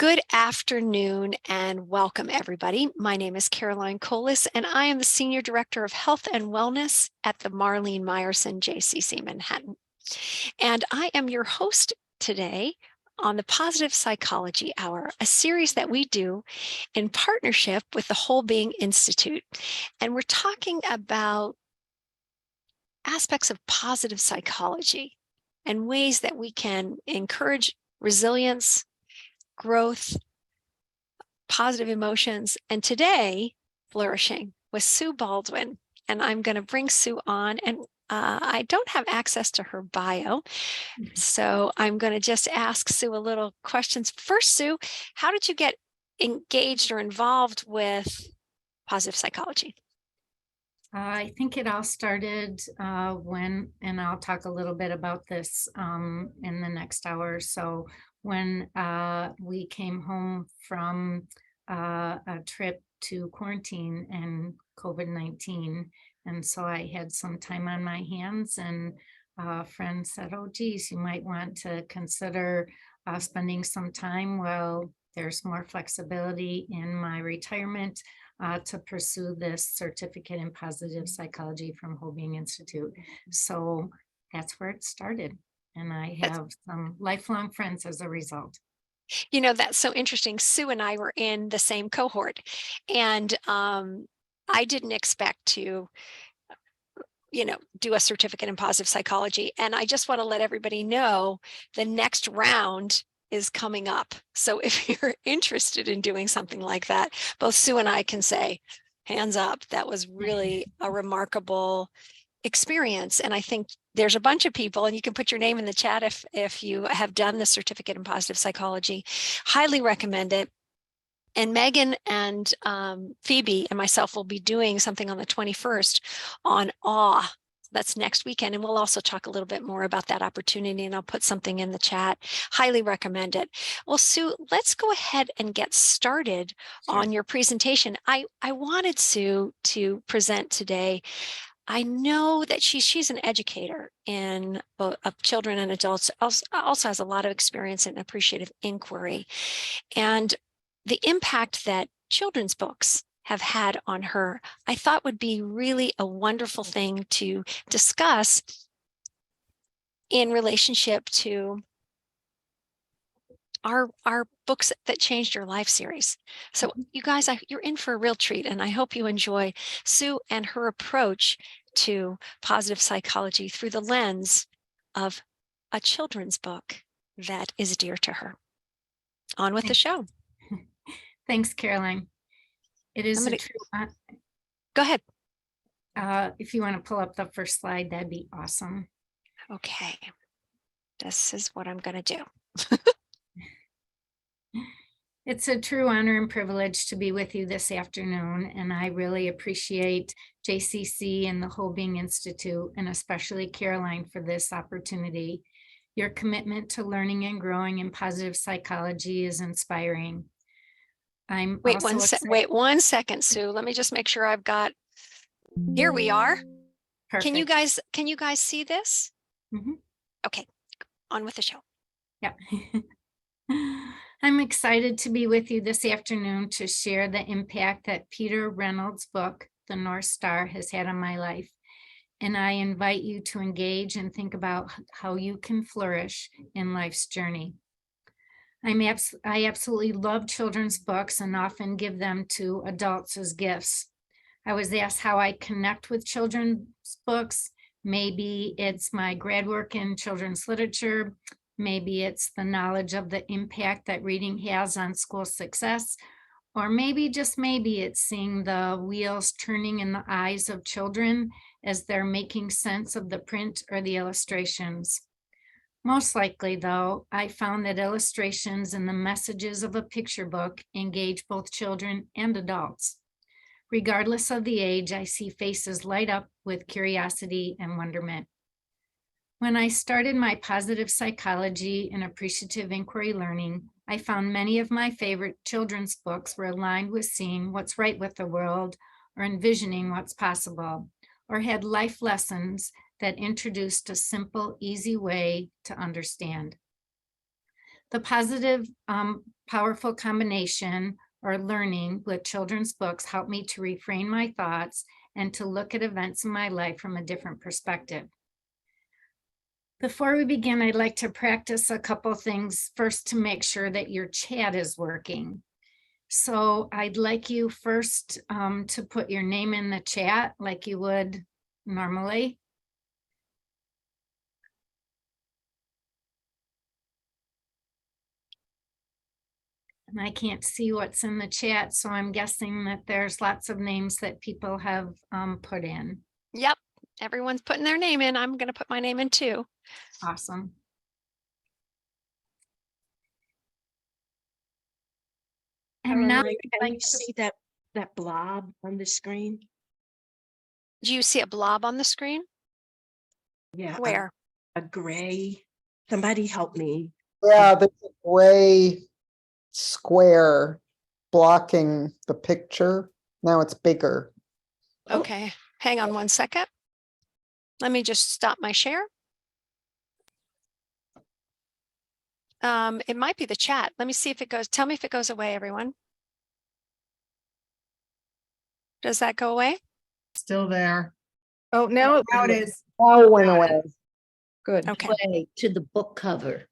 Good afternoon and welcome, everybody. My name is Caroline Colas, and I am the Senior Director of Health and Wellness at the Marlene Meyerson JCC Manhattan. And I am your host today on the Positive Psychology Hour, a series that we do in partnership with the Whole Being Institute. And we're talking about aspects of positive psychology and ways that we can encourage resilience, growth, positive emotions, and today, flourishing with Sue Baldwin. And I'm going to bring Sue on, and I don't have access to her bio, so I'm going to just ask Sue a little questions. First, Sue, how did you get engaged or involved with positive psychology? I think it all started and I'll talk a little bit about this in the next hour or so, when we came home from a trip to quarantine and COVID-19. And so I had some time on my hands, and a friend said, oh, geez, you might want to consider spending some time while there's more flexibility in my retirement to pursue this certificate in positive psychology from Whole Being Institute. So that's where it started. And I have some lifelong friends as a result. You know, that's so interesting. Sue and I were in the same cohort, and I didn't expect to do a certificate in positive psychology. And I just want to let everybody know the next round is coming up. So if you're interested in doing something like that, both Sue and I can say, hands up, that was really a remarkable experience. And I think there's a bunch of people, and you can put your name in the chat if you have done the certificate in positive psychology. Highly recommend it. And Megan and Phoebe and myself will be doing something on the 21st on awe. That's next weekend. And we'll also talk a little bit more about that opportunity, and I'll put something in the chat. Highly recommend it. Well, Sue, let's go ahead and get started on your presentation. I wanted Sue to present today. I know that she's an educator in both of children and adults, also has a lot of experience in appreciative inquiry. And the impact that children's books have had on her, I thought would be really a wonderful thing to discuss in relationship to our books that changed your life series. So you guys, you're in for a real treat, and I hope you enjoy Sue and her approach to positive psychology through the lens of a children's book that is dear to her. On with the show. Thanks, Caroline. It is a true. Go ahead. If you want to pull up the first slide, that'd be awesome. Okay. This is what I'm going to do. It's a true honor and privilege to be with you this afternoon, and I really appreciate JCC and the Whole Being Institute, and especially Caroline, for this opportunity. Your commitment to learning and growing in positive psychology is inspiring. Wait one second, Sue. Let me just make sure I've got. Here we are. Perfect. Can you guys see this? Mm-hmm. Okay, on with the show. Yeah. I'm excited to be with you this afternoon to share the impact that Peter Reynolds' book, The North Star, has had on my life. And I invite you to engage and think about how you can flourish in life's journey. I absolutely love children's books and often give them to adults as gifts. I was asked how I connect with children's books. Maybe it's my grad work in children's literature. Maybe it's the knowledge of the impact that reading has on school success. Or maybe, just maybe, it's seeing the wheels turning in the eyes of children as they're making sense of the print or the illustrations. Most likely, though, I found that illustrations and the messages of a picture book engage both children and adults. Regardless of the age, I see faces light up with curiosity and wonderment. When I started my positive psychology and appreciative inquiry learning, I found many of my favorite children's books were aligned with seeing what's right with the world, or envisioning what's possible, or had life lessons that introduced a simple, easy way to understand. The positive, powerful combination or learning with children's books helped me to reframe my thoughts and to look at events in my life from a different perspective. Before we begin, I'd like to practice a couple things first to make sure that your chat is working. So I'd like you first to put your name in the chat like you would normally. And I can't see what's in the chat, so I'm guessing that there's lots of names that people have put in. Yep, everyone's putting their name in. I'm going to put my name in too. Awesome. And now Caroline, can you see that blob on the screen? Do you see a blob on the screen? Yeah. Where? A gray. Somebody help me. Yeah, there's a gray square blocking the picture. Now it's bigger. Okay, hang on one second. Let me just stop my share. It might be the chat. Let me see if it goes. Tell me if it goes away, everyone. Does that go away? Still there. Oh, now it Now it is. All went Got away. good. Okay, Way to the book cover.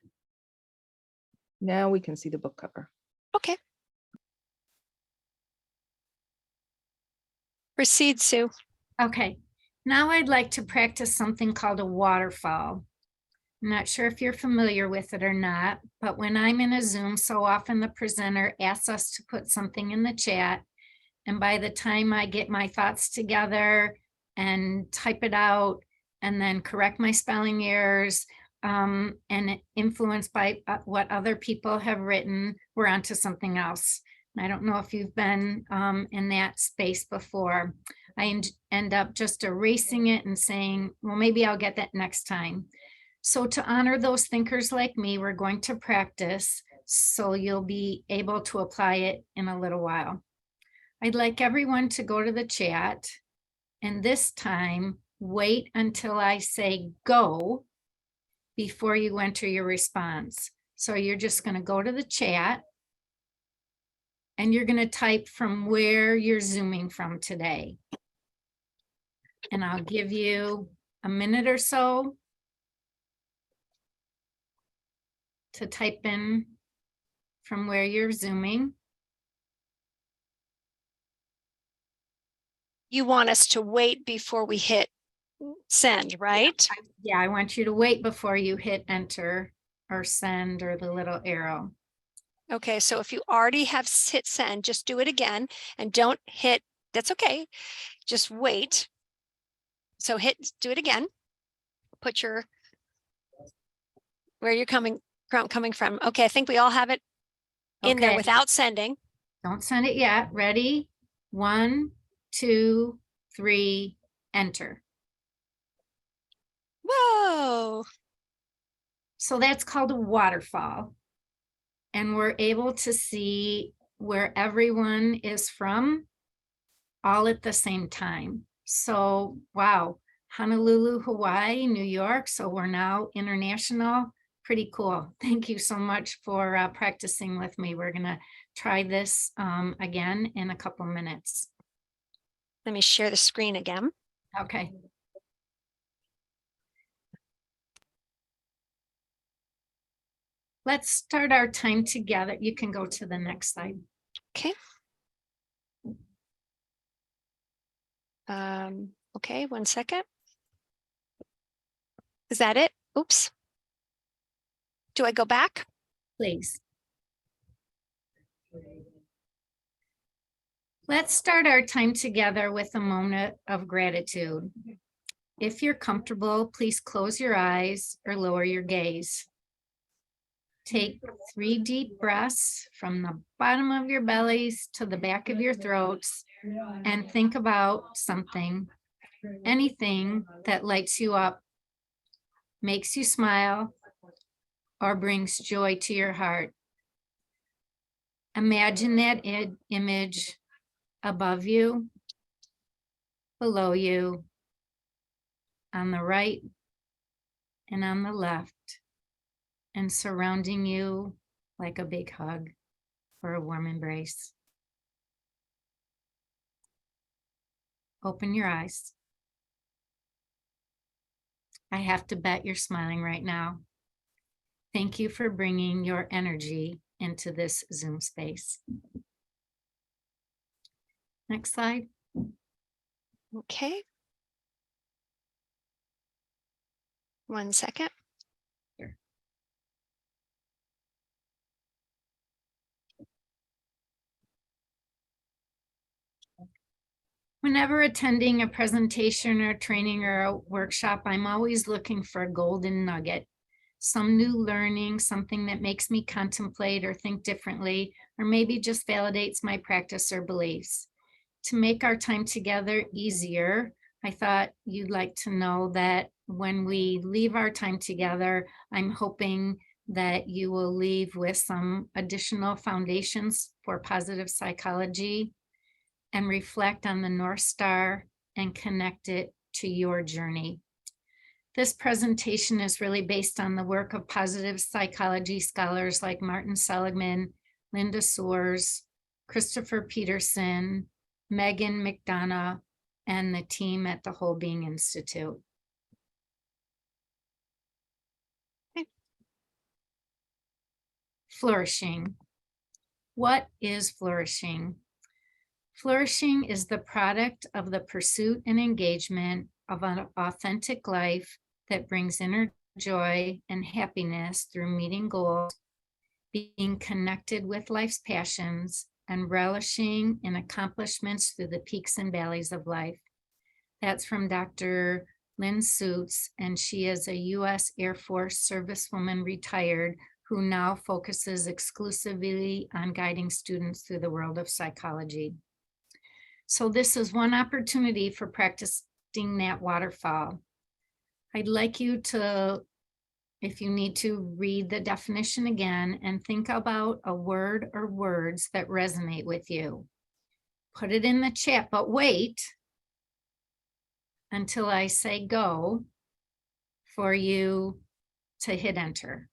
Now we can see the book cover. okay. Proceed, Sue. Okay, now I'd like to practice something called a waterfall. I'm not sure if you're familiar with it or not, but when I'm in a Zoom, so often the presenter asks us to put something in the chat. And by the time I get my thoughts together and type it out and then correct my spelling errors and influenced by what other people have written, we're on to something else. I don't know if you've been in that space before. I end up just erasing it and saying, well, maybe I'll get that next time. So to honor those thinkers like me, we're going to practice so you'll be able to apply it in a little while. I'd like everyone to go to the chat and this time wait until I say go before you enter your response. So you're just going to go to the chat and you're going to type from where you're Zooming from today. And I'll give you a minute or so to type in from where you're Zooming. You want us to wait before we hit send, right? Yeah, I want you to wait before you hit enter or send or the little arrow. Okay, so if you already have hit send, just do it again and don't hit, that's okay. Just wait. So do it again. Put your, where you're coming from. Okay, I think we all have it in there Okay. without sending. Don't send it yet. Ready? 1, 2, 3, enter. Whoa. So that's called a waterfall. And we're able to see where everyone is from all at the same time. So, wow, Honolulu, Hawaii, New York. So we're now international. Pretty cool. Thank you so much for practicing with me. We're going to try this again in a couple minutes. Let me share the screen again. Okay. Let's start our time together. You can go to the next slide. Okay. Okay, 1 second. Is that it? Oops. Do I go back? Please. Let's start our time together with a moment of gratitude. If you're comfortable, please close your eyes or lower your gaze. Take 3 deep breaths from the bottom of your bellies to the back of your throats and think about something, anything that lights you up, makes you smile, or brings joy to your heart. Imagine that image above you, below you, on the right and on the left, and surrounding you like a big hug or a warm embrace. Open your eyes. I have to bet you're smiling right now. Thank you for bringing your energy into this Zoom space. Next slide. Okay. 1 second. Sure. Whenever attending a presentation or training or a workshop, I'm always looking for a golden nugget, some new learning, something that makes me contemplate or think differently, or maybe just validates my practice or beliefs. To make our time together easier, I thought you'd like to know that when we leave our time together, I'm hoping that you will leave with some additional foundations for positive psychology and reflect on the North Star and connect it to your journey. This presentation is really based on the work of positive psychology scholars like Martin Seligman, Linda Soers, Christopher Peterson, Megan McDonough, and the team at the Whole Being Institute. Okay. Flourishing. What is flourishing? Flourishing is the product of the pursuit and engagement of an authentic life that brings inner joy and happiness through meeting goals, being connected with life's passions, and relishing in accomplishments through the peaks and valleys of life. That's from Dr. Lynn Suits, and she is a U.S. Air Force servicewoman retired who now focuses exclusively on guiding students through the world of psychology. So this is one opportunity for practicing that waterfall. I'd like you to, if you need to, read the definition again and think about a word or words that resonate with you. Put it in the chat, but wait until I say go for you to hit enter.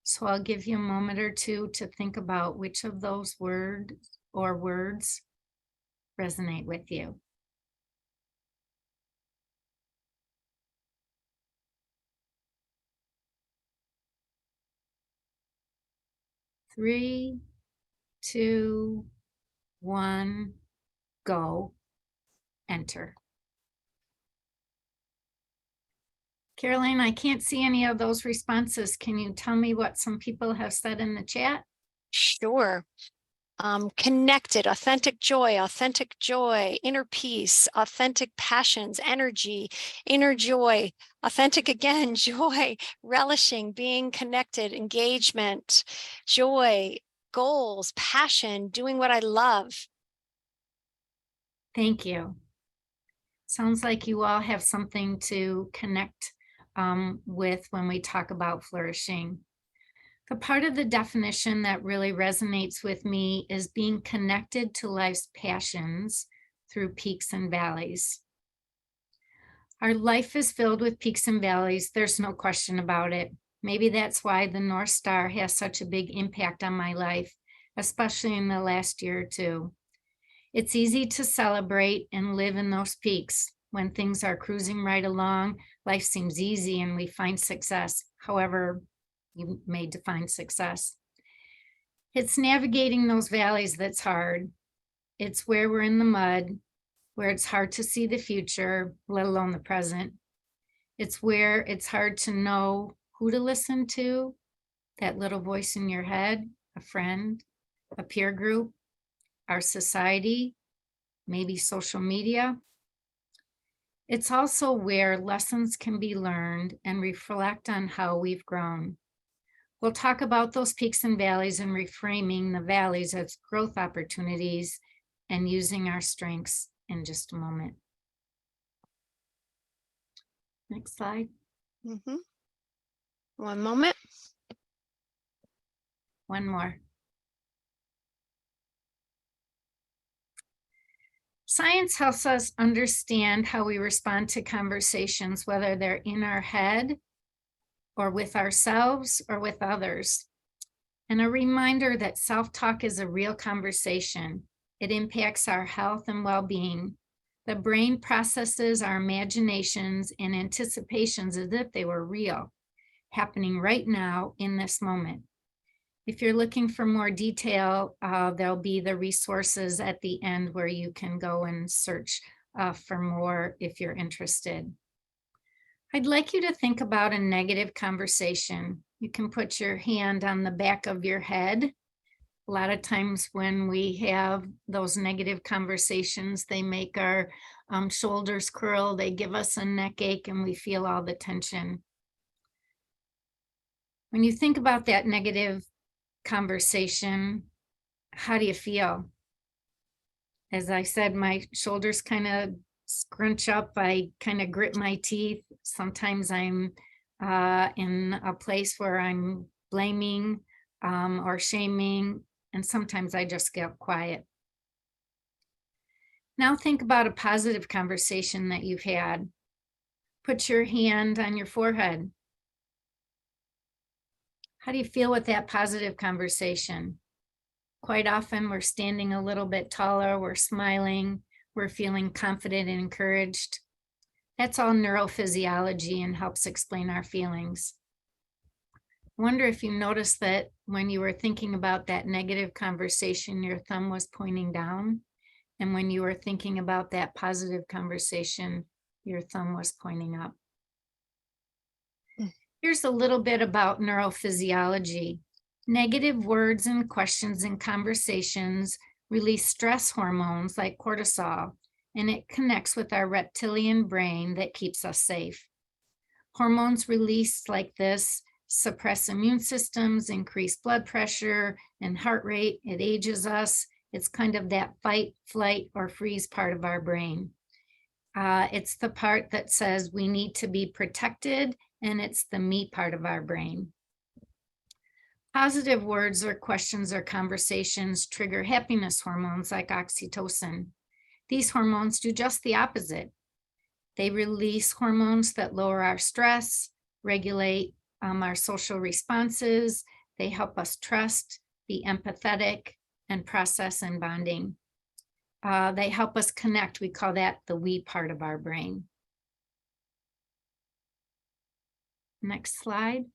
So I'll give you a moment or two to think about which of those words or words resonate with you. Three, two, one, go, enter. Caroline, I can't see any of those responses. Can you tell me what some people have said in the chat? Sure. Connected, authentic joy, inner peace, authentic passions, energy, inner joy, authentic again, joy, relishing, being connected, engagement, joy, goals, passion, doing what I love. Thank you. Sounds like you all have something to connect with when we talk about flourishing. The part of the definition that really resonates with me is being connected to life's passions through peaks and valleys. Our life is filled with peaks and valleys. There's no question about it. Maybe that's why the North Star has such a big impact on my life, especially in the last year or two. It's easy to celebrate and live in those peaks. When things are cruising right along, life seems easy and we find success. However, you may define success. It's navigating those valleys that's hard. It's where we're in the mud, where it's hard to see the future, let alone the present. It's where it's hard to know who to listen to, that little voice in your head, a friend, a peer group, our society, maybe social media. It's also where lessons can be learned and reflect on how we've grown. We'll talk about those peaks and valleys and reframing the valleys as growth opportunities and using our strengths in just a moment. Next slide. Mm-hmm. One moment. One more. Science helps us understand how we respond to conversations, whether they're in our head or with ourselves or with others. And a reminder that self-talk is a real conversation. It impacts our health and well-being. The brain processes our imaginations and anticipations as if they were real, happening right now in this moment. If you're looking for more detail, there'll be the resources at the end where you can go and search for more if you're interested. I'd like you to think about a negative conversation. You can put your hand on the back of your head. A lot of times when we have those negative conversations, they make our shoulders curl, they give us a neck ache, and we feel all the tension. When you think about that negative conversation, how do you feel? As I said, my shoulders kind of scrunch up. I kind of grit my teeth. Sometimes I'm in a place where I'm blaming or shaming, and sometimes I just get quiet. Now think about a positive conversation that you've had. Put your hand on your forehead. How do you feel with that positive conversation? Quite often we're standing a little bit taller, we're smiling, we're feeling confident and encouraged. That's all neurophysiology and helps explain our feelings. Wonder if you noticed that when you were thinking about that negative conversation, your thumb was pointing down, and when you were thinking about that positive conversation, your thumb was pointing up. Here's a little bit about neurophysiology. Negative words and questions and conversations release stress hormones like cortisol, and it connects with our reptilian brain that keeps us safe. Hormones released like this suppress immune systems, increase blood pressure and heart rate. It ages us. It's kind of that fight, flight, or freeze part of our brain. It's the part that says we need to be protected, and it's the me part of our brain. Positive words or questions or conversations trigger happiness hormones like oxytocin. These hormones do just the opposite. They release hormones that lower our stress, regulate our social responses. They help us trust, be empathetic, and process and bonding. They help us connect. We call that the we part of our brain. Next slide.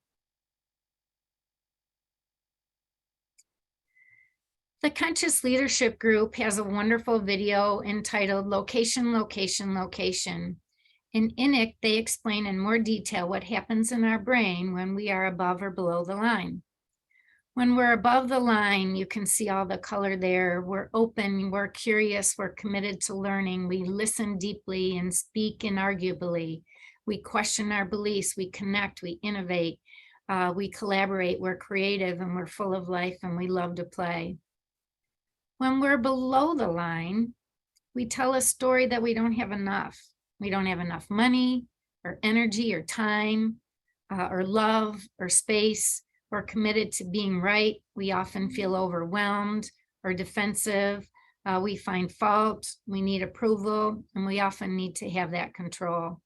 The Conscious Leadership Group has a wonderful video entitled Location, Location, Location. And in it, they explain in more detail what happens in our brain when we are above or below the line. When we're above the line, you can see all the color there. We're open, we're curious, we're committed to learning. We listen deeply and speak inarguably. We question our beliefs, we connect, we innovate, we collaborate, we're creative, and we're full of life, and we love to play. When we're below the line, we tell a story that we don't have enough. We don't have enough money or energy or time or love or space. We're committed to being right. We often feel overwhelmed or defensive. We find fault. We need approval, and we often need to have that control.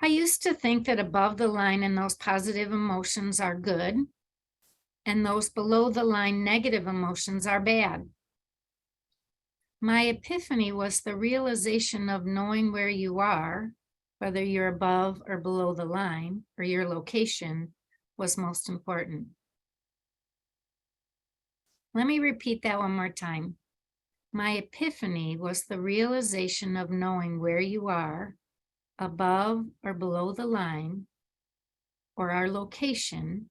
I used to think that above the line and those positive emotions are good, and those below the line negative emotions are bad. My epiphany was the realization of knowing where you are, whether you're above or below the line, or your location, was most important. Let me repeat that one more time. My epiphany was the realization of knowing where you are, above or below the line, or our location,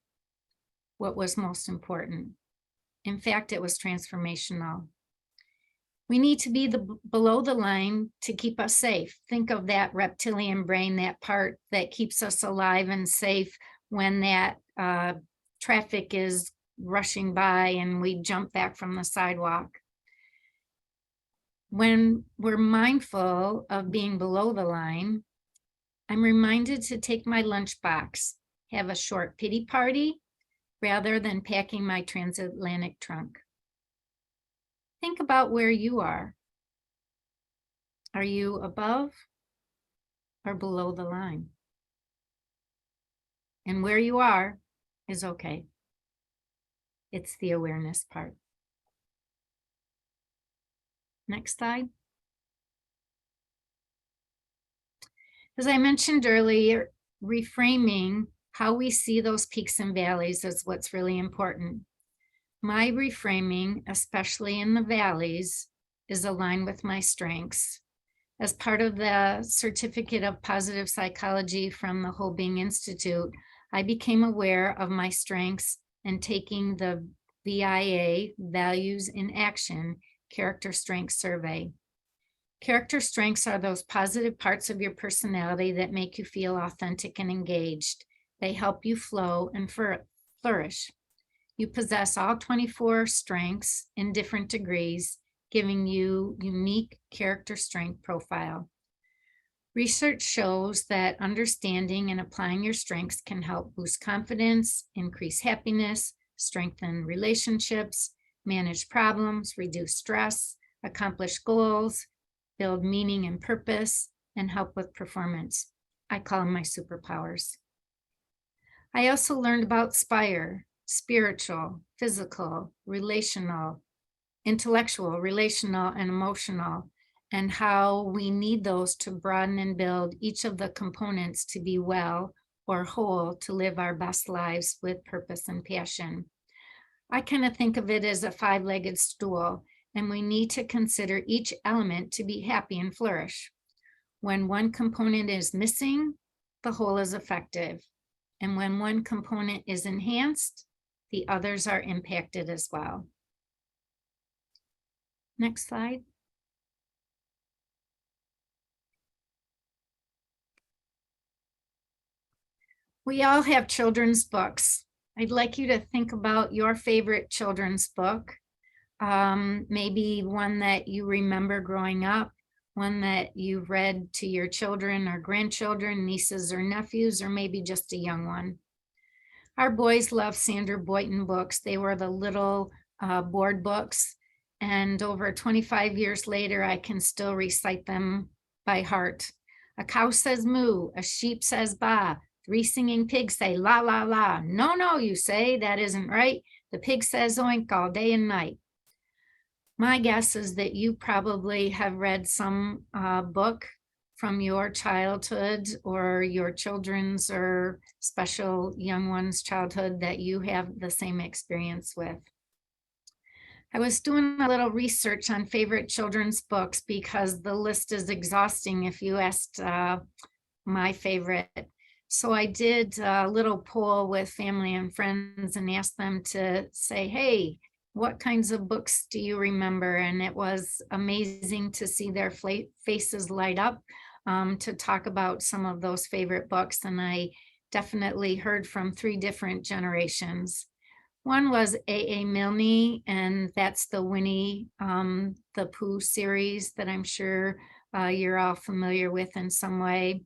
what was most important. In fact, it was transformational. We need to be below the line to keep us safe. Think of that reptilian brain, that part that keeps us alive and safe when that traffic is rushing by and we jump back from the sidewalk. When we're mindful of being below the line, I'm reminded to take my lunchbox, have a short pity party, rather than packing my transatlantic trunk. Think about where you are. Are you above or below the line? And where you are is okay. It's the awareness part. Next slide. As I mentioned earlier, reframing how we see those peaks and valleys is what's really important. My reframing, especially in the valleys, is aligned with my strengths. As part of the Certificate of Positive Psychology from the Whole Being Institute, I became aware of my strengths and taking the VIA, Values in Action, Character Strength Survey. Character strengths are those positive parts of your personality that make you feel authentic and engaged. They help you flow and flourish. You possess all 24 strengths in different degrees, giving you unique character strength profile. Research shows that understanding and applying your strengths can help boost confidence, increase happiness, strengthen relationships, manage problems, reduce stress, accomplish goals, build meaning and purpose, and help with performance. I call them my superpowers. I also learned about SPIRE, spiritual, physical, relational, intellectual, relational, and emotional, and how we need those to broaden and build each of the components to be well or whole to live our best lives with purpose and passion. I kind of think of it as a 5-legged stool, and we need to consider each element to be happy and flourish. When one component is missing, the whole is effective. And when one component is enhanced, the others are impacted as well. Next slide. We all have children's books. I'd like you to think about your favorite children's book. Maybe one that you remember growing up, one that you've read to your children or grandchildren, nieces or nephews, or maybe just a young one. Our boys love Sandra Boynton books. They were the little board books. And over 25 years later, I can still recite them by heart. A cow says moo, a sheep says ba, 3 singing pigs say la, la, la. No, no, you say, that isn't right. The pig says oink all day and night. My guess is that you probably have read some book from your childhood or your children's or special young one's childhood that you have the same experience with. I was doing a little research on favorite children's books because the list is exhausting if you asked my favorite. So I did a little poll with family and friends and asked them to say, hey, what kinds of books do you remember? And it was amazing to see their faces light up to talk about some of those favorite books. And I definitely heard from 3 different generations. One was A.A. Milne, and that's the Winnie the Pooh series that I'm sure you're all familiar with in some way.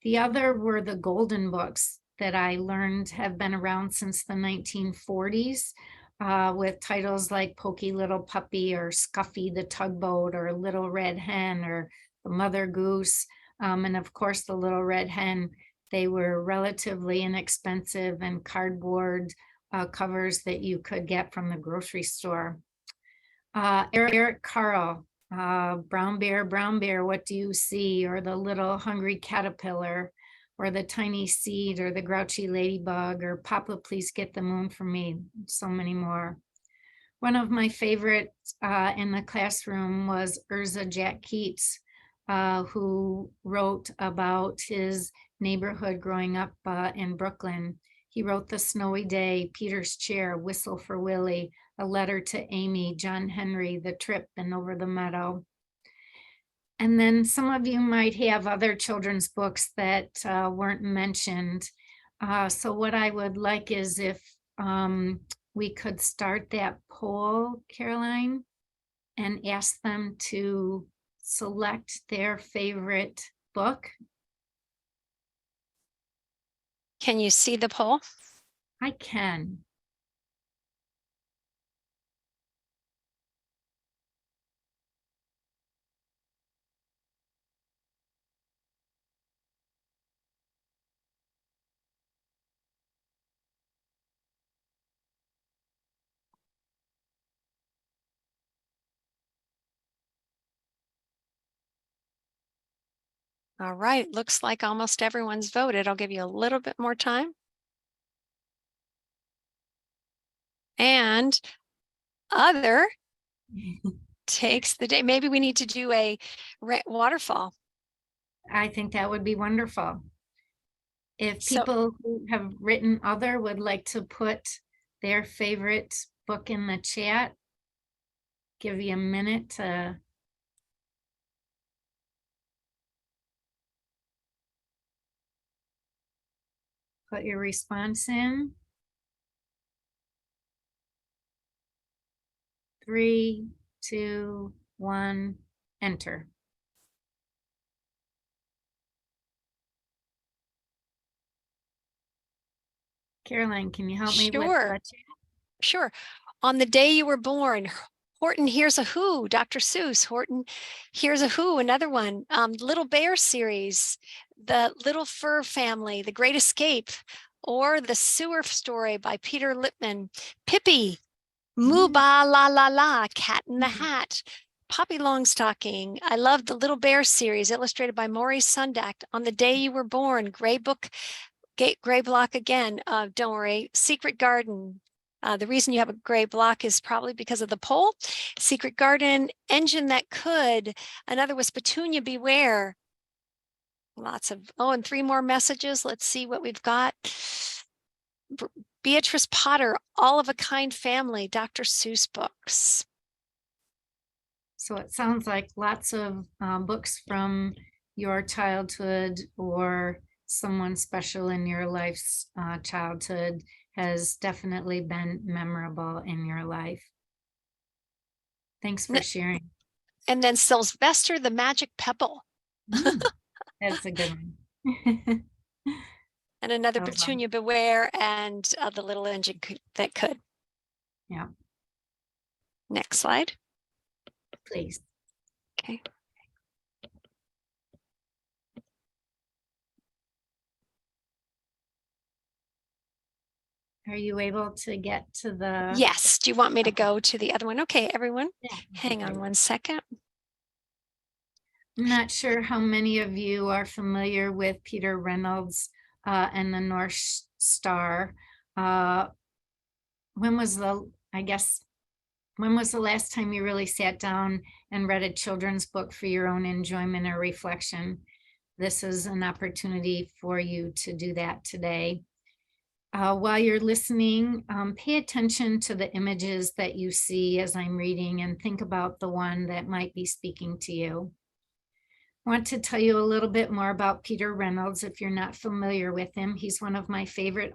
The other were the Golden books that I learned have been around since the 1940s. With titles like Pokey Little Puppy or Scuffy the Tugboat or Little Red Hen or The Mother Goose. And of course, the Little Red Hen, they were relatively inexpensive and cardboard covers that you could get from the grocery store. Eric Carle, Brown Bear, What Do You See? Or The Little Hungry Caterpillar, or The Tiny Seed, or The Grouchy Ladybug, or Papa, Please Get the Moon for Me, so many more. One of my favorites in the classroom was Urza Jack Keats, who wrote about his neighborhood growing up in Brooklyn. He wrote The Snowy Day, Peter's Chair, Whistle for Willie, A Letter to Amy, John Henry, The Trip, and Over the Meadow. And then some of you might have other children's books that weren't mentioned. So what I would like is if we could start that poll, Caroline, and ask them to select their favorite book. Can you see the poll? I can. All right, looks like almost everyone's voted. I'll give you a little bit more time. And other takes the day. Maybe we need to do a waterfall. I think that would be wonderful. If So- people who have written other would like to put their favorite book in the chat, give you a minute to. Put your response in. 3, 2, 1, enter. Caroline, can you help me with Sure. the chat? Sure. On the day you were born, Horton Hears a Who, Dr. Seuss. Horton Hears a Who, another one. Little Bear series, The Little Fur Family, The Great Escape, or The Sewer Story by Peter Lippman. Pippi, Moo Ba La La La, Cat in the Hat. Poppy Longstocking. I love the Little Bear series, illustrated by Maurice Sundak. On the Day You Were Born, Gray Book, Gray Block again. Don't worry. Secret Garden. The reason you have a gray block is probably because of the poll. Secret Garden, Engine That Could. Another was Petunia Beware. Lots of, and 3 more messages. Let's see what we've got. Beatrice Potter, All of a Kind Family, Dr. Seuss books. So it sounds like lots of books from your childhood or someone special in your life's childhood has definitely been memorable in your life. Thanks for sharing. And then Sylvester the Magic Pebble. That's a good one. And another Oh, wow. Petunia Beware and The Little Engine That Could. Yeah. Next slide. Please. Okay. Are you able to get to the? Yes. Do you want me to go to the other one? Okay, everyone, Yeah, hang on one second. I'm not sure how many of you are familiar with Peter Reynolds and the North Star. When was the last time you really sat down and read a children's book for your own enjoyment or reflection? This is an opportunity for you to do that today. While you're listening, pay attention to the images that you see as I'm reading and think about the one that might be speaking to you. I want to tell you a little bit more about Peter Reynolds if you're not familiar with him. He's one of my favorite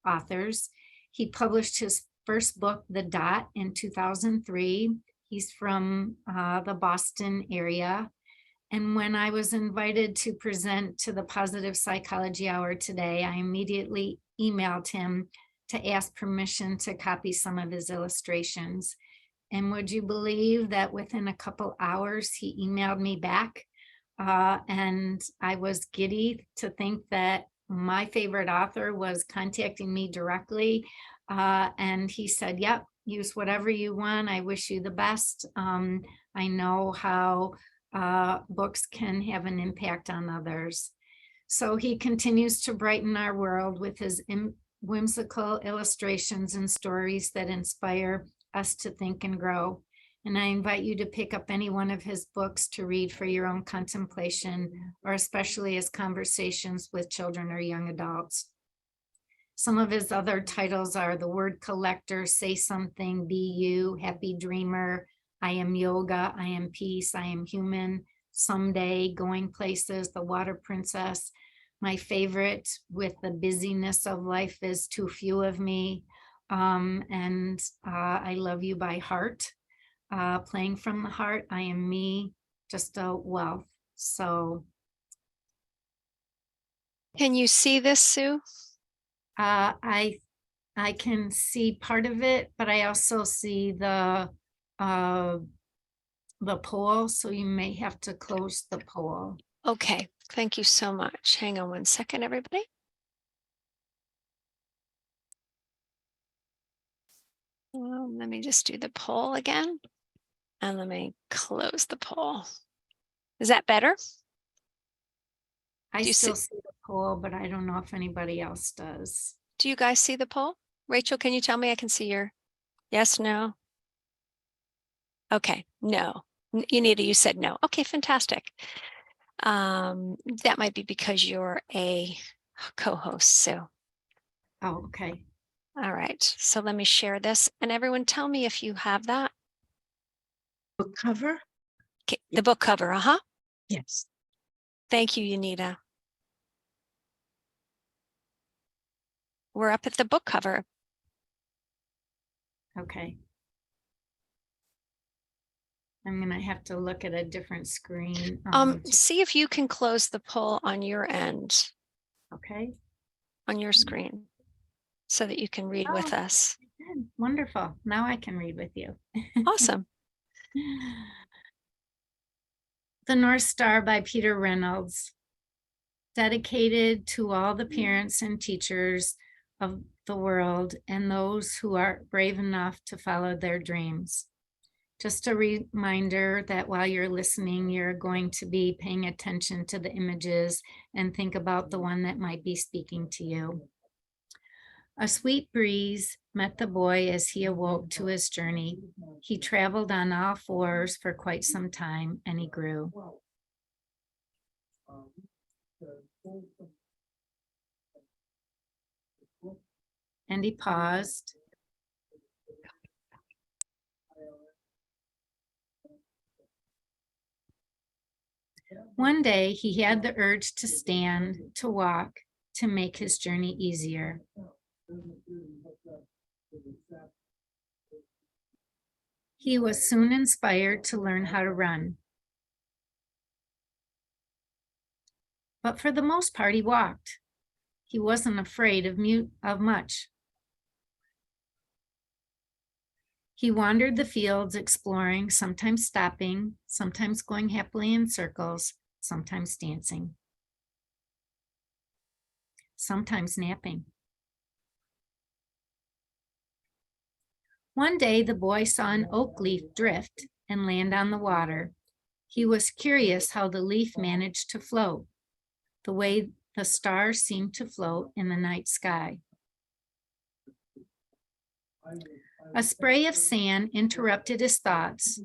authors. He published his first book, The Dot, in 2003. He's from the Boston area. And when I was invited to present to the Positive Psychology Hour today, I immediately emailed him to ask permission to copy some of his illustrations. And would you believe that within a couple hours, he emailed me back? And I was giddy to think that my favorite author was contacting me directly. And he said, yep, use whatever you want. I wish you the best. I know how books can have an impact on others. So he continues to brighten our world with his whimsical illustrations and stories that inspire us to think and grow. And I invite you to pick up any one of his books to read for your own contemplation, or especially as conversations with children or young adults. Some of his other titles are The Word Collector, Say Something, Be You, Happy Dreamer, I Am Yoga, I Am Peace, I Am Human, Someday, Going Places, The Water Princess. My favorite with the busyness of life is Too Few of Me, and I Love You by Heart. Playing from the Heart, I Am Me, just a wealth. So Can you see this, Sue? I can see part of it, but I also see the poll, so you may have to close the poll. Okay, thank you so much. Hang on one second, everybody. Let me just do the poll again. And let me close the poll. Is that better? I Do you still see, see the poll, but I don't know if anybody else does. do you guys see the poll? Rachel, can you tell me? I can see your yes, no. Okay, no. Unita, you said no. Okay, fantastic. That might be because you're a co-host, so. Oh, okay. All right, so let me share this and everyone tell me if you have that. Book cover? Okay, the book cover, uh-huh. Yes. Thank you, Unita. We're up at the book cover. Okay. I'm gonna have to look at a different screen. See if you can close the poll on your end, Okay. on your screen, so that you can read with Oh. us. Good. Wonderful. Now I can read with you. Awesome. The North Star by Peter Reynolds. Dedicated to all the parents and teachers of the world and those who are brave enough to follow their dreams. Just a reminder that while you're listening, you're going to be paying attention to the images and think about the one that might be speaking to you. A sweet breeze met the boy as he awoke to his journey. He traveled on all fours for quite some time, and he grew. And he paused. One day he had the urge to stand, to walk, to make his journey easier. He was soon inspired to learn how to run. But for the most part, he walked. He wasn't afraid of much. He wandered the fields exploring, sometimes stopping, sometimes going happily in circles, sometimes dancing, sometimes napping. One day, the boy saw an oak leaf drift and land on the water. He was curious how the leaf managed to float, the way the stars seemed to float in the night sky. A spray of sand interrupted his thoughts.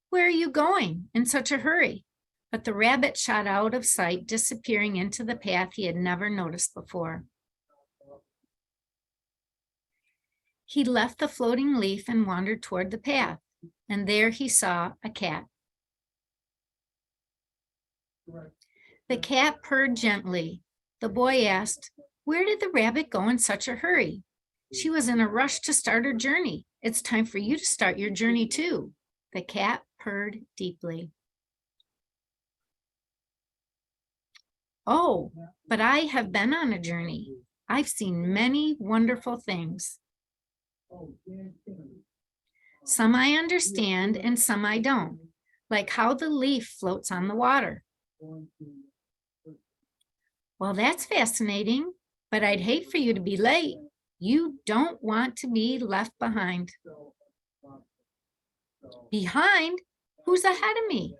"Where are you going in such a hurry?" But the rabbit shot out of sight, disappearing into the path he had never noticed before. He left the floating leaf and wandered toward the path, and there he saw a cat. The cat purred gently. The boy asked, "Where did the rabbit go in such a hurry?" "She was in a rush to start her journey. It's time for you to start your journey too." The cat purred deeply. "Oh, but I have been on a journey. I've seen many wonderful things. Some I understand and some I don't, like how the leaf floats on the water." "Well, that's fascinating, but I'd hate for you to be late. You don't want to be left behind." "Behind? Who's ahead of me?"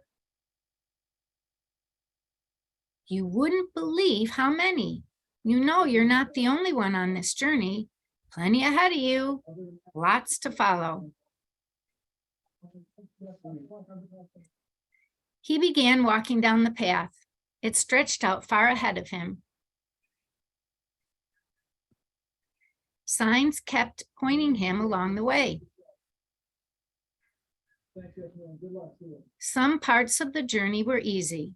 "You wouldn't believe how many. You know you're not the only one on this journey. Plenty ahead of you, lots to follow." He began walking down the path. It stretched out far ahead of him. Signs kept pointing him along the way. Some parts of the journey were easy,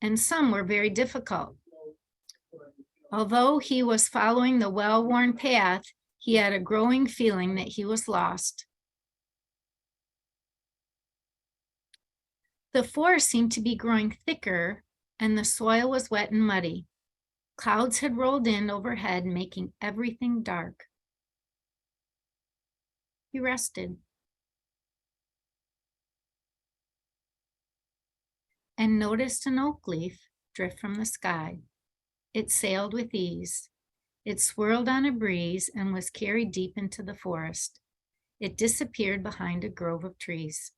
and some were very difficult. Although he was following the well-worn path, he had a growing feeling that he was lost. The forest seemed to be growing thicker, and the soil was wet and muddy. Clouds had rolled in overhead, making everything dark. He rested and noticed an oak leaf drift from the sky. It sailed with ease. It swirled on a breeze and was carried deep into the forest. It disappeared behind a grove of trees.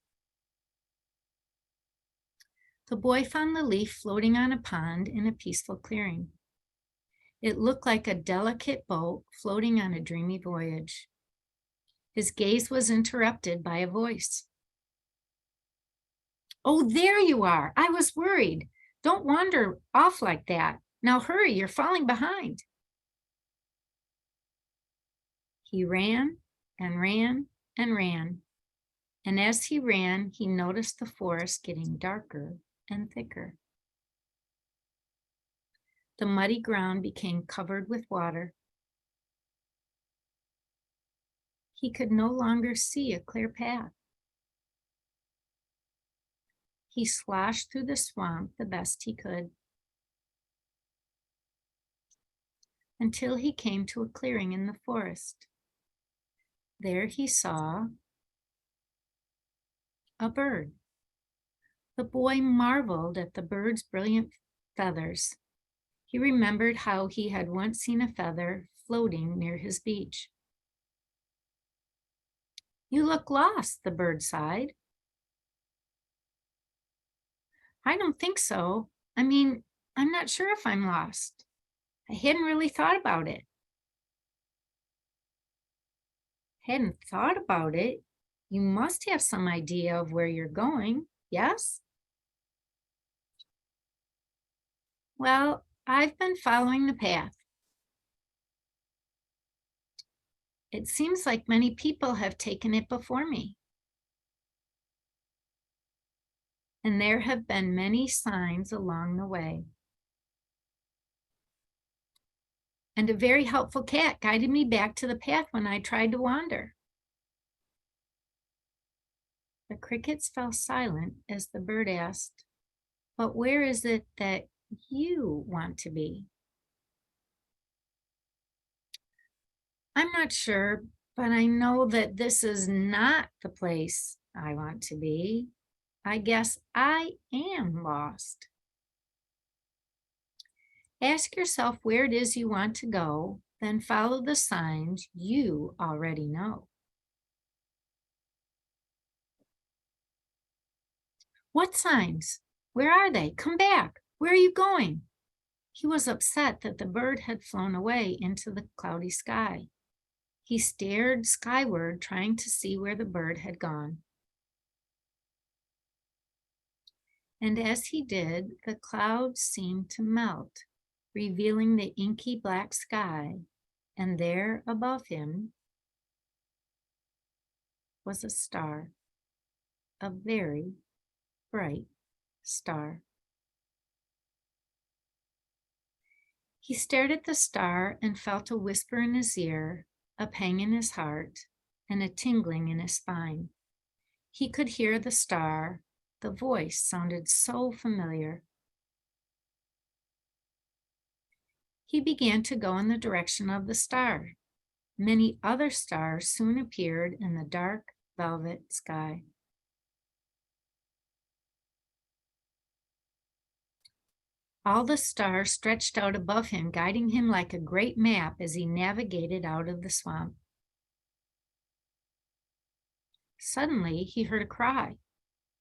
The boy found the leaf floating on a pond in a peaceful clearing. It looked like a delicate boat floating on a dreamy voyage. His gaze was interrupted by a voice. "Oh, there you are. I was worried. Don't wander off like that. Now hurry, you're falling behind." He ran and ran and ran. And as he ran, he noticed the forest getting darker and thicker. The muddy ground became covered with water. He could no longer see a clear path. He sloshed through the swamp the best he could until he came to a clearing in the forest. There he saw a bird. The boy marveled at the bird's brilliant feathers. He remembered how he had once seen a feather floating near his beach. "You look lost," the bird sighed. "I don't think so. I mean, I'm not sure if I'm lost. I hadn't really thought about it." "Hadn't thought about it? You must have some idea of where you're going, yes?" "Well, I've been following the path. It seems like many people have taken it before me. And there have been many signs along the way. And a very helpful cat guided me back to the path when I tried to wander." The crickets fell silent as the bird asked, "But where is it that you want to be?" "I'm not sure, but I know that this is not the place I want to be. I guess I am lost." Ask yourself where it is you want to go, then follow the signs you already know. "What signs? Where are they? Come back. Where are you going?" He was upset that the bird had flown away into the cloudy sky. He stared skyward, trying to see where the bird had gone. And as he did, the clouds seemed to melt, revealing the inky black sky, and there above him was a star, a very bright star. He stared at the star and felt a whisper in his ear, a pang in his heart, and a tingling in his spine. He could hear the star. The voice sounded so familiar. He began to go in the direction of the star. Many other stars soon appeared in the dark velvet sky. All the stars stretched out above him, guiding him like a great map as he navigated out of the swamp. Suddenly, he heard a cry.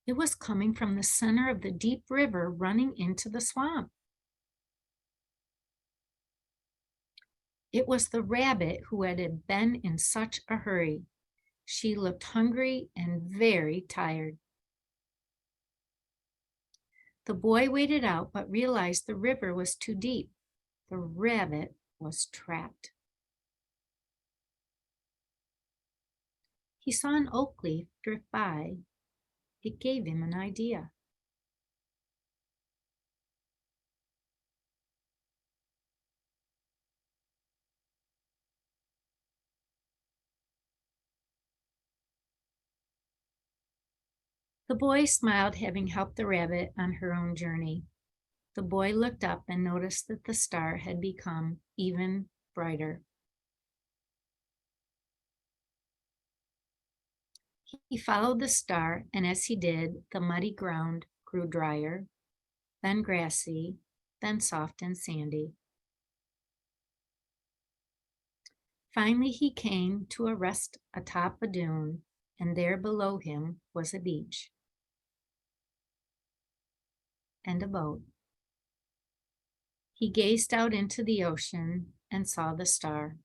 It was coming from the center of the deep river running into the swamp. It was the rabbit who had been in such a hurry. She looked hungry and very tired. The boy waded out, but realized the river was too deep. The rabbit was trapped. He saw an oak leaf drift by. It gave him an idea. The boy smiled, having helped the rabbit on her own journey. The boy looked up and noticed that the star had become even brighter. He followed the star, and as he did, the muddy ground grew drier, then grassy, then soft and sandy. Finally, he came to a rest atop a dune, and there below him was a beach. and a boat. He gazed out into the ocean and saw the star.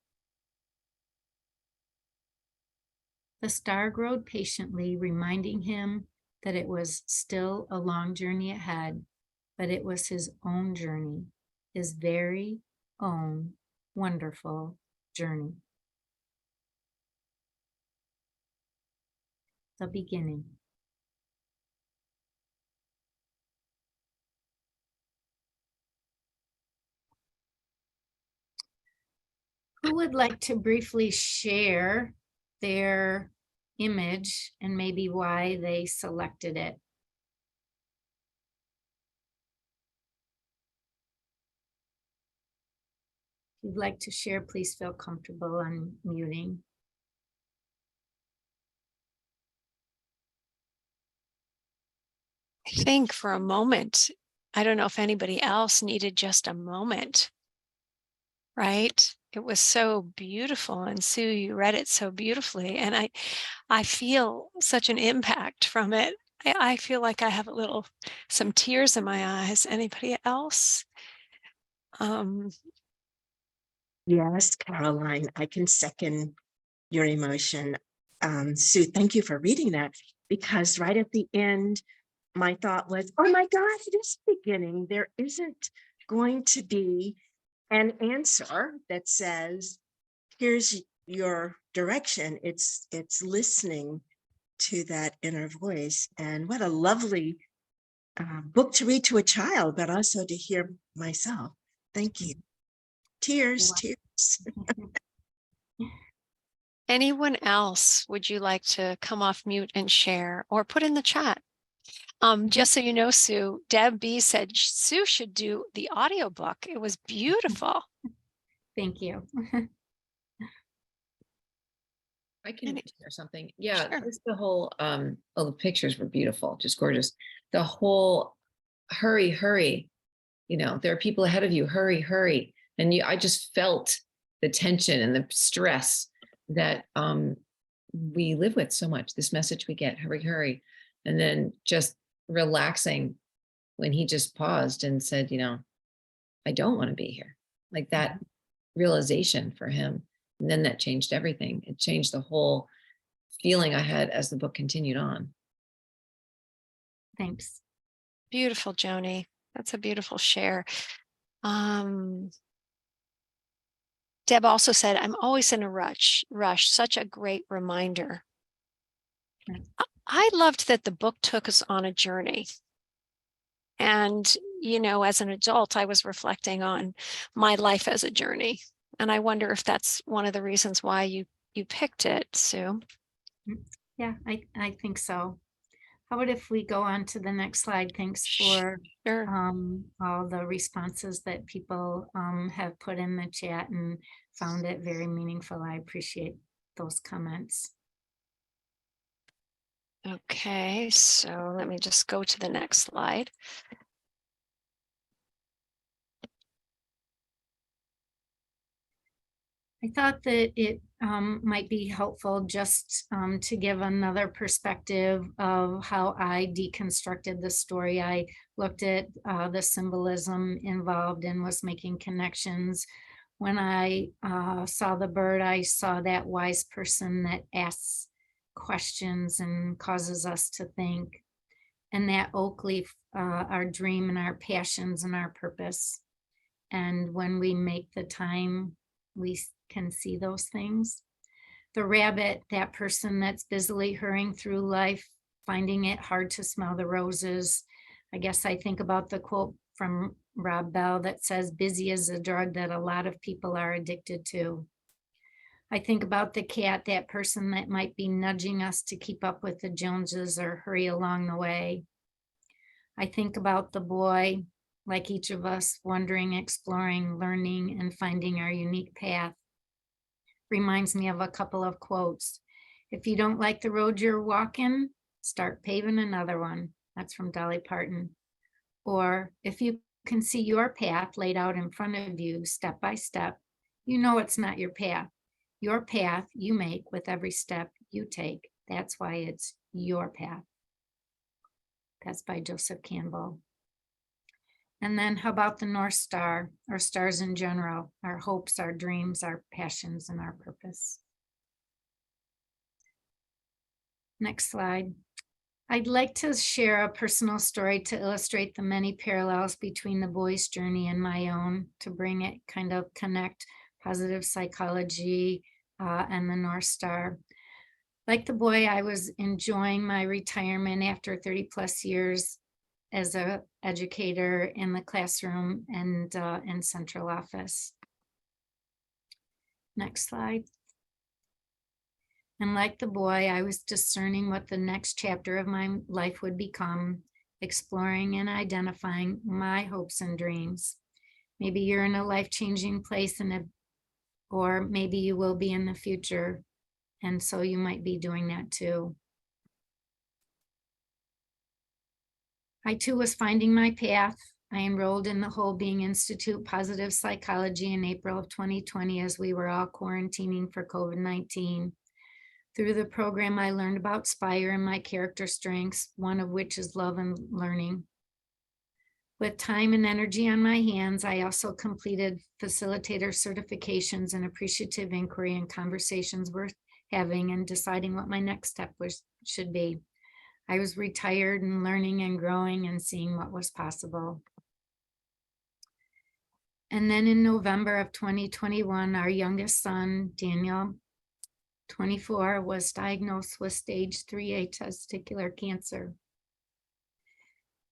The star glowed patiently, reminding him that it was still a long journey ahead, but it was his own journey, his very own wonderful journey. The beginning. Who would like to briefly share their image and maybe why they selected it? If you'd like to share, please feel comfortable unmuting. I think for a moment, I don't know if anybody else needed just a moment, right? It was so beautiful. And Sue, you read it so beautifully. And I feel such an impact from it. I feel like I have some tears in my eyes. Anybody else? Yes, Caroline, I can second your emotion. Sue, thank you for reading that, because right at the end, my thought was, oh my God, it is beginning. There isn't going to be an answer that says, here's your direction. It's listening to that inner voice. And what a lovely book to read to a child, but also to hear myself. Thank you. Tears, tears. Anyone else, would you like to come off mute and share or put in the chat? Just so you know, Sue, Deb B said Sue should do the audiobook. It was beautiful. Thank you. I can Any- share something. Yeah, Sure. just the whole oh, the pictures were beautiful, just gorgeous. The whole hurry, hurry. You know, there are people ahead of you, hurry, hurry. And I just felt the tension and the stress that we live with so much. This message we get, hurry, hurry. And then just relaxing when he just paused and said, you know, I don't want to be here. Like that realization for him. And then that changed everything. It changed the whole feeling I had as the book continued on. Thanks. Beautiful, Joni. That's a beautiful share. Deb also said, I'm always in a rush. Such a great reminder. I loved that the book took us on a journey. And, you know, as an adult, I was reflecting on my life as a journey. And I wonder if that's one of the reasons why you picked it, Sue. Yeah, I think so. How about if we go on to the next slide? Thanks for Sure. all the responses that people have put in the chat and found it very meaningful. I appreciate those comments. Okay, so let me just go to the next slide. I thought that it might be helpful just to give another perspective of how I deconstructed the story. I looked at the symbolism involved and was making connections. When I saw the bird, I saw that wise person that asks questions and causes us to think. And that oak leaf, our dream and our passions and our purpose. And when we make the time, we can see those things. The rabbit, that person that's busily hurrying through life, finding it hard to smell the roses. I guess I think about the quote from Rob Bell that says, busy is a drug that a lot of people are addicted to. I think about the cat, that person that might be nudging us to keep up with the Joneses or hurry along the way. I think about the boy, like each of us, wandering, exploring, learning, and finding our unique path. Reminds me of a couple of quotes. If you don't like the road you're walking, start paving another one. That's from Dolly Parton. Or if you can see your path laid out in front of you step by step, you know it's not your path. Your path you make with every step you take. That's why it's your path. That's by Joseph Campbell. And then how about the North Star, or stars in general, our hopes, our dreams, our passions, and our purpose? Next slide. I'd like to share a personal story to illustrate the many parallels between the boy's journey and my own, to bring it kind of connect positive psychology and the North Star. Like the boy, I was enjoying my retirement after 30 plus years as an educator in the classroom and in central office. Next slide. And like the boy, I was discerning what the next chapter of my life would become, exploring and identifying my hopes and dreams. Maybe you're in a life-changing place, or maybe you will be in the future. And so you might be doing that too. I too was finding my path. I enrolled in the Whole Being Institute Positive Psychology in April of 2020 as we were all quarantining for COVID-19. Through the program, I learned about SPIRE and my character strengths, one of which is love and learning. With time and energy on my hands, I also completed facilitator certifications and appreciative inquiry and conversations worth having and deciding what my next step should be. I was retired and learning and growing and seeing what was possible. And then in November of 2021, our youngest son, Daniel, 24, was diagnosed with stage 3A testicular cancer.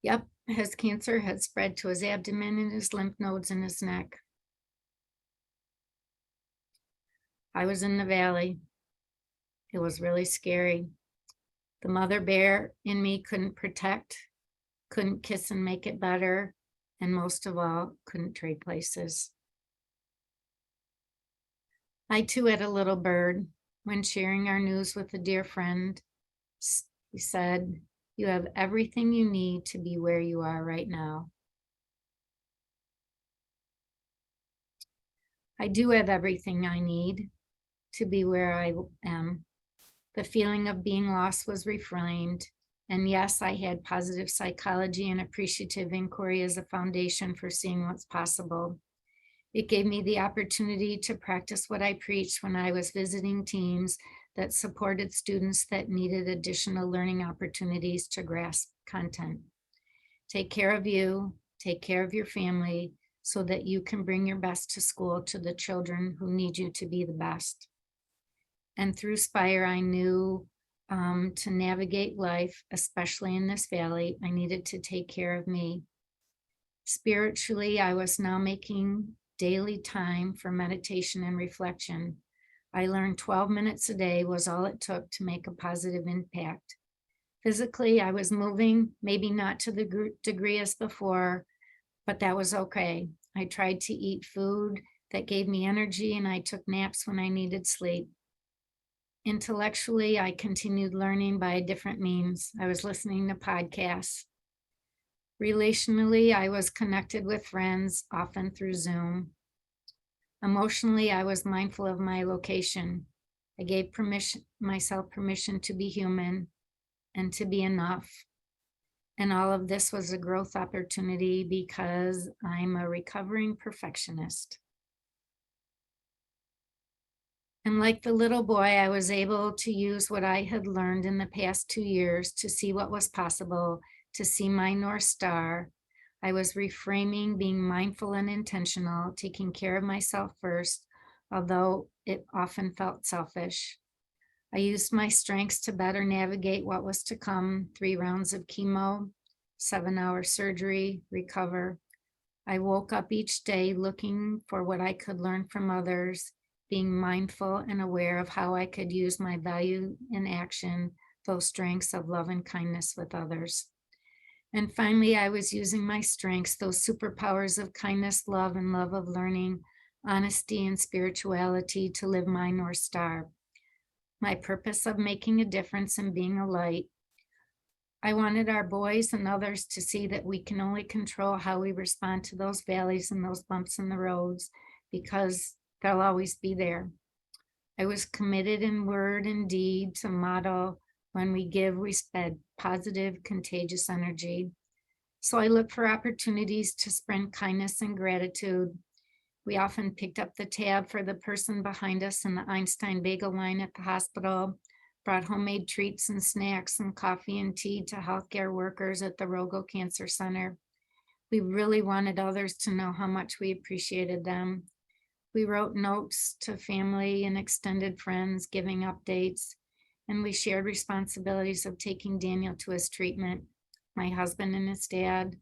Yep, his cancer had spread to his abdomen and his lymph nodes in his neck. I was in the valley. It was really scary. The mother bear in me couldn't protect, couldn't kiss and make it better, and most of all, couldn't trade places. I too had a little bird. When sharing our news with a dear friend, he said, "You have everything you need to be where you are right now." I do have everything I need to be where I am. The feeling of being lost was reframed. And yes, I had positive psychology and appreciative inquiry as a foundation for seeing what's possible. It gave me the opportunity to practice what I preached when I was visiting teams that supported students that needed additional learning opportunities to grasp content. Take care of you, take care of your family, so that you can bring your best to school to the children who need you to be the best. And through SPIRE, I knew to navigate life, especially in this valley, I needed to take care of me. Spiritually, I was now making daily time for meditation and reflection. I learned 12 minutes a day was all it took to make a positive impact. Physically, I was moving, maybe not to the degree as before, but that was okay. I tried to eat food that gave me energy, and I took naps when I needed sleep. Intellectually, I continued learning by different means. I was listening to podcasts. Relationally, I was connected with friends, often through Zoom. Emotionally, I was mindful of my location. I gave myself permission to be human and to be enough. And all of this was a growth opportunity because I'm a recovering perfectionist. And like the little boy, I was able to use what I had learned in the past 2 years to see what was possible, to see my North Star. I was reframing, being mindful and intentional, taking care of myself first, although it often felt selfish. I used my strengths to better navigate what was to come: 3 rounds of chemo, 7-hour surgery, recover. I woke up each day looking for what I could learn from others, being mindful and aware of how I could use my value in action, those strengths of love and kindness with others. And finally, I was using my strengths, those superpowers of kindness, love, and love of learning, honesty, and spirituality to live my North Star, my purpose of making a difference and being a light. I wanted our boys and others to see that we can only control how we respond to those valleys and those bumps in the roads, because they'll always be there. I was committed in word and deed to model: when we give, we spread positive, contagious energy. So I look for opportunities to spread kindness and gratitude. We often picked up the tab for the person behind us in the Einstein bagel line at the hospital, brought homemade treats and snacks and coffee and tea to healthcare workers at the Rogo Cancer Center. We really wanted others to know how much we appreciated them. We wrote notes to family and extended friends, giving updates, and we shared responsibilities of taking Daniel to his treatment. My husband and his dad,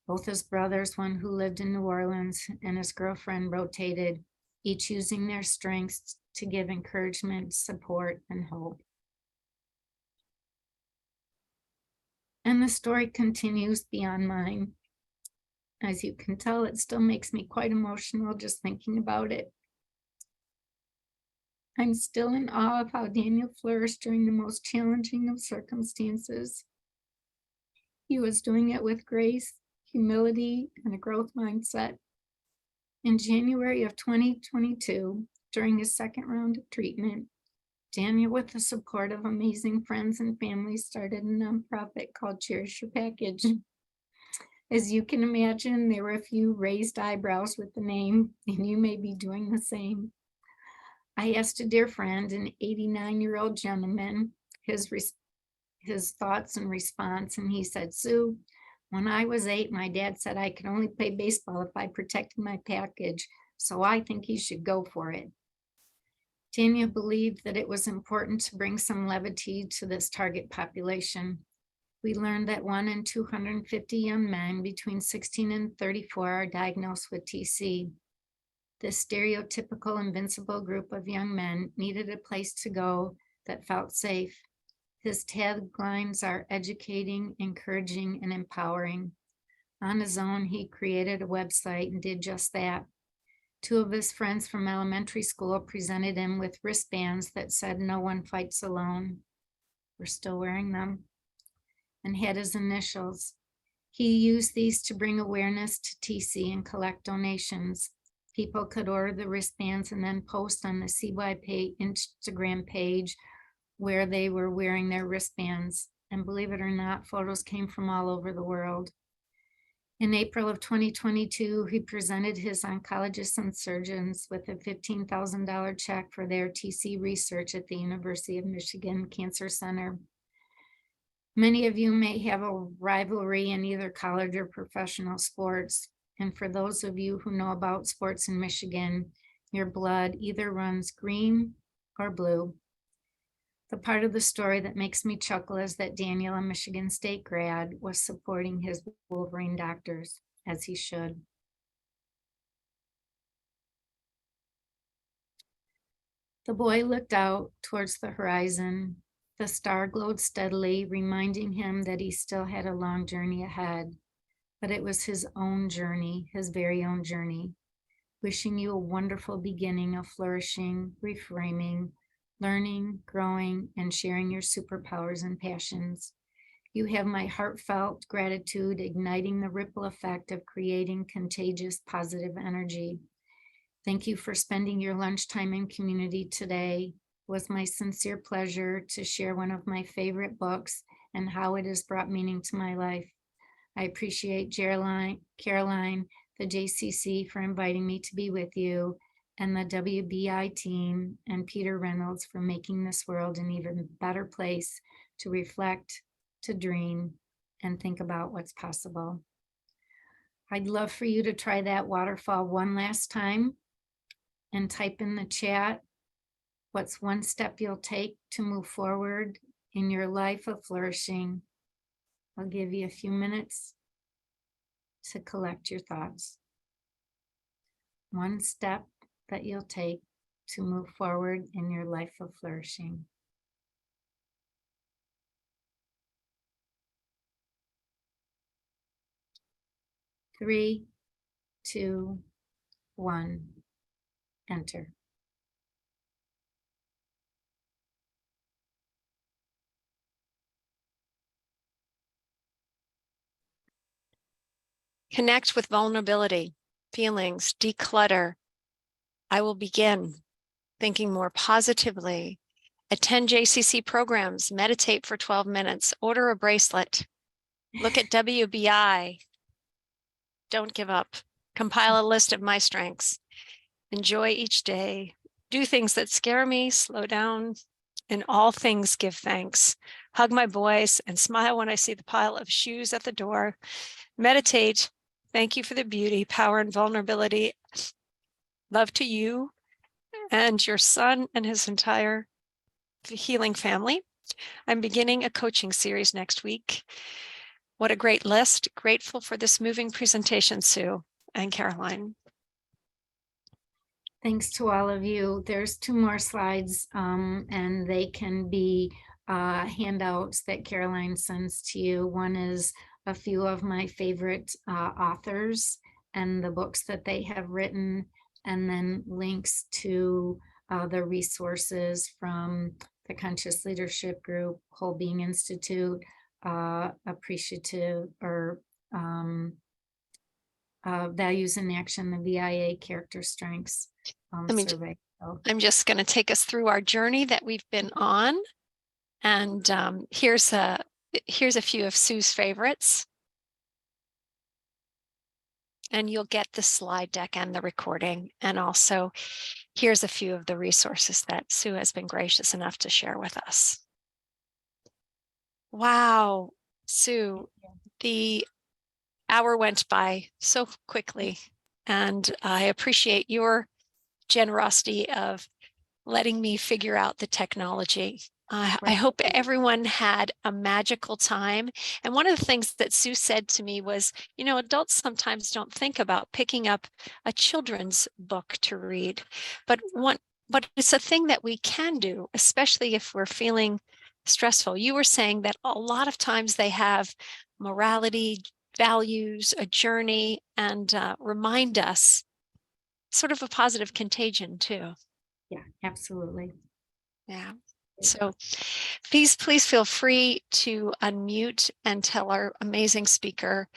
both his brothers, one who lived in New Orleans, and his girlfriend rotated, each using their strengths to give encouragement, support, and hope. And the story continues beyond mine. As you can tell, it still makes me quite emotional just thinking about it. I'm still in awe of how Daniel flourished during the most challenging of circumstances. He was doing it with grace, humility, and a growth mindset. In January of 2022, during his second round of treatment, Daniel, with the support of amazing friends and family, started a nonprofit called Cherish Your Package. As you can imagine, there were a few raised eyebrows with the name, and you may be doing the same. I asked a dear friend, an 89-year-old gentleman, his thoughts and response, and he said, "Sue, when I was 8, my dad said I could only play baseball if I protected my package, so I think you should go for it." Daniel believed that it was important to bring some levity to this target population. We learned that 1 in 250 young men between 16 and 34 are diagnosed with TC. This stereotypical invincible group of young men needed a place to go that felt safe. His taglines are educating, encouraging, and empowering. On his own, he created a website and did just that. 2 of his friends from elementary school presented him with wristbands that said, "No one fights alone." We're still wearing them. And had his initials. He used these to bring awareness to TC and collect donations. People could order the wristbands and then post on the CY Instagram page where they were wearing their wristbands. And believe it or not, photos came from all over the world. In April of 2022, he presented his oncologists and surgeons with a $15,000 check for their TC research at the University of Michigan Cancer Center. Many of you may have a rivalry in either college or professional sports. And for those of you who know about sports in Michigan, your blood either runs green or blue. The part of the story that makes me chuckle is that Daniel, a Michigan State grad, was supporting his Wolverine doctors, as he should. The boy looked out towards the horizon. The star glowed steadily, reminding him that he still had a long journey ahead. But it was his own journey, his very own journey. Wishing you a wonderful beginning of flourishing, reframing, learning, growing, and sharing your superpowers and passions. You have my heartfelt gratitude, igniting the ripple effect of creating contagious positive energy. Thank you for spending your lunchtime in community today. It was my sincere pleasure to share one of my favorite books and how it has brought meaning to my life. I appreciate Caroline, the JCC, for inviting me to be with you, and the WBI team and Peter Reynolds for making this world an even better place to reflect, to dream, and think about what's possible. I'd love for you to try that waterfall one last time and type in the chat what's one step you'll take to move forward in your life of flourishing. I'll give you a few minutes to collect your thoughts. One step that you'll take to move forward in your life of flourishing. Three, two, one, enter. Connect with vulnerability, feelings, declutter. I will begin thinking more positively. Attend JCC programs, meditate for 12 minutes, order a bracelet. Look at WBI. Don't give up. Compile a list of my strengths. Enjoy each day. Do things that scare me. Slow down. In all things, give thanks. Hug my boys and smile when I see the pile of shoes at the door. Meditate. Thank you for the beauty, power, and vulnerability. Love to you and your son and his entire healing family. I'm beginning a coaching series next week. What a great list. Grateful for this moving presentation, Sue and Caroline. Thanks to all of you. There's 2 more slides, and they can be handouts that Caroline sends to you. One is a few of my favorite authors and the books that they have written, and then links to the resources from the Conscious Leadership Group, Whole Being Institute, Appreciative or Values in Action, the VIA Character Strengths survey. So, I'm just going to take us through our journey that we've been on. And here's a few of Sue's favorites. And you'll get the slide deck and the recording. And also, here's a few of the resources that Sue has been gracious enough to share with us. Wow, Sue, the hour went by so quickly, and I appreciate your generosity of letting me figure out the technology. I hope everyone had a magical time. And one of the things that Sue said to me was, you know, adults sometimes don't think about picking up a children's book to read, but it's a thing that we can do, especially if we're feeling stressful. You were saying that a lot of times they have morality, values, a journey, and remind us, sort of a positive contagion too. yeah, absolutely. Yeah. So please feel free to unmute and tell our amazing speaker,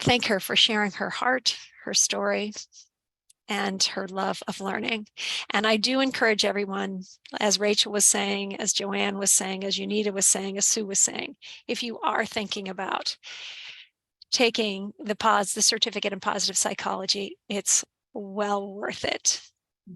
thank her for sharing her heart, her story, and her love of learning. And I do encourage everyone, as Rachel was saying, as Joanne was saying, as Unita was saying, as Sue was saying, if you are thinking about taking the certificate in positive psychology, it's well worth it.